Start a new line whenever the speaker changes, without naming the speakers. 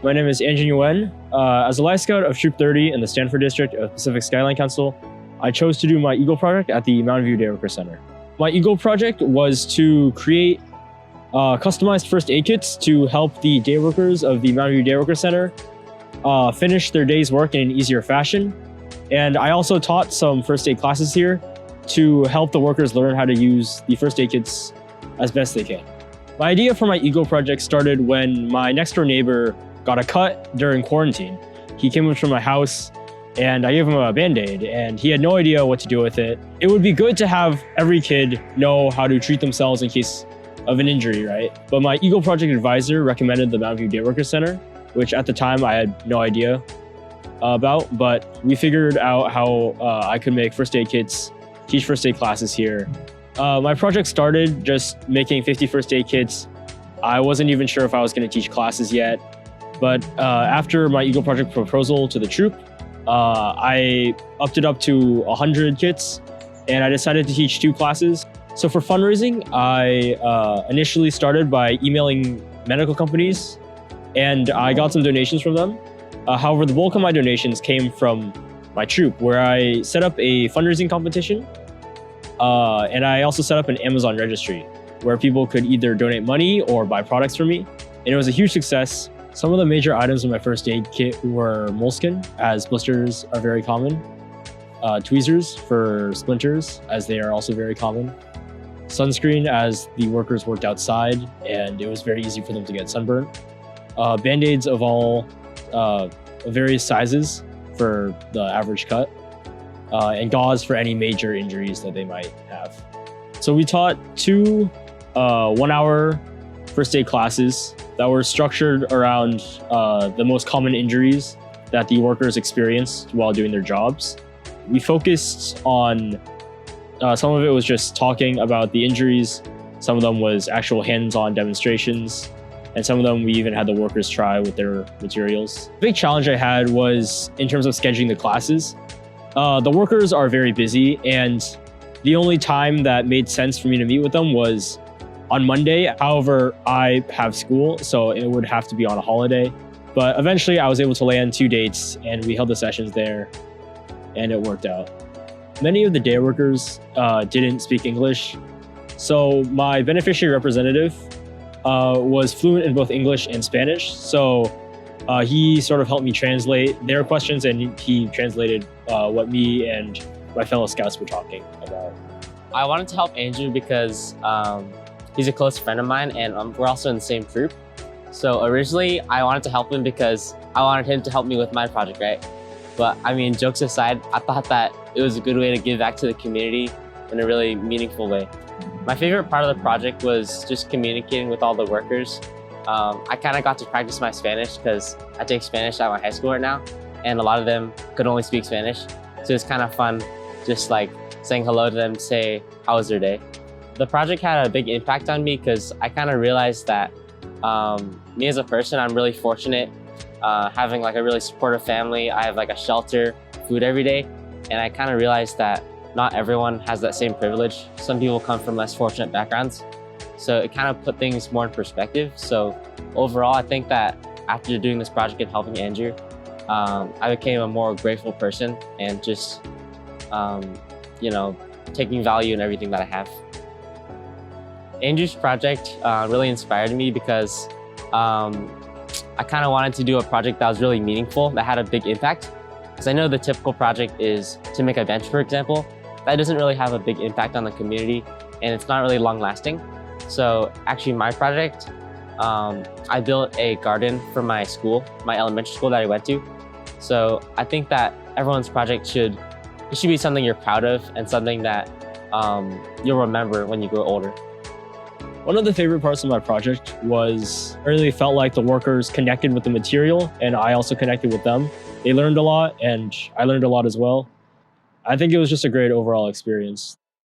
My name is Nguyen. As a Life Scout of Troop 30 in the Stanford district of Pacific Skyline Council, I chose to do my Eagle project at the Mountain View Day Worker Center. My Eagle project was to create customized first aid kits to help the day workers of the Mountain View Day Worker Center finish their day's work in an easier fashion. And I also taught some first aid classes here to help the workers learn how to use the first aid kits as best they can. My idea for my Eagle project started when my next door neighbor got a cut during quarantine. He came up from my house and I gave him a Band-Aid and he had no idea what to do with it. It would be good to have every kid know how to treat themselves in case of an injury, right? But my Eagle project advisor recommended the Mountain View Day Worker Center, which at the time I had no idea about, but we figured out how I could make first aid kits, teach first aid classes here. My project started just making 50 first aid kits. I wasn't even sure if I was going to teach classes yet. But after my Eagle project proposal to the troop, I upped it up to 100 kits and I decided to teach 2 classes. So for fundraising, I initially started by emailing medical companies and I got some donations from them. However, the bulk of my donations came from my troop, where I set up a fundraising competition and I also set up an Amazon registry where people could either donate money or buy products from me. And it was a huge success. Some of the major items in my first aid kit were moleskin, as blisters are very common, tweezers for splinters, as they are also very common, sunscreen, as the workers worked outside and it was very easy for them to get sunburned, Band-Aids of all various sizes for the average cut, and gauze for any major injuries that they might have. So we taught 2 one-hour first aid classes that were structured around the most common injuries that the workers experienced while doing their jobs. We focused on, some of it was just talking about the injuries, some of them was actual hands-on demonstrations, and some of them we even had the workers try with their materials. The big challenge I had was in terms of scheduling the classes. The workers are very busy and the only time that made sense for me to meet with them was on Monday. However, I have school, so it would have to be on a holiday. But eventually I was able to land 2 dates and we held the sessions there and it worked out. Many of the day workers didn't speak English. So my beneficiary representative was fluent in both English and Spanish. So he sort of helped me translate their questions and he translated what me and my fellow scouts were talking about.
I wanted to help Andrew because he's a close friend of mine and we're also in the same troop. So originally I wanted to help him because I wanted him to help me with my project, right? But I mean, jokes aside, I thought that it was a good way to give back to the community in a really meaningful way. My favorite part of the project was just communicating with all the workers. I kind of got to practice my Spanish because I take Spanish at my high school right now and a lot of them could only speak Spanish. So it's kind of fun just like saying hello to them, say, how was their day? The project had a big impact on me because I kind of realized that me as a person, I'm really fortunate having like a really supportive family. I have like a shelter, food every day. And I kind of realized that not everyone has that same privilege. Some people come from less fortunate backgrounds. So it kind of put things more in perspective. So overall, I think that after doing this project and helping Andrew, I became a more grateful person and just, taking value in everything that I have. Andrew's project really inspired me because I kind of wanted to do a project that was really meaningful, that had a big impact. Because I know the typical project is to make a bench, for example. That doesn't really have a big impact on the community and it's not really long lasting. So actually my project, I built a garden for my school, my elementary school that I went to. So I think that everyone's project should be something you're proud of and something that you'll remember when you grow older.
One of the favorite parts of my project was I really felt like the workers connected with the material and I also connected with them. They learned a lot and I learned a lot as well. I think it was just a great overall experience.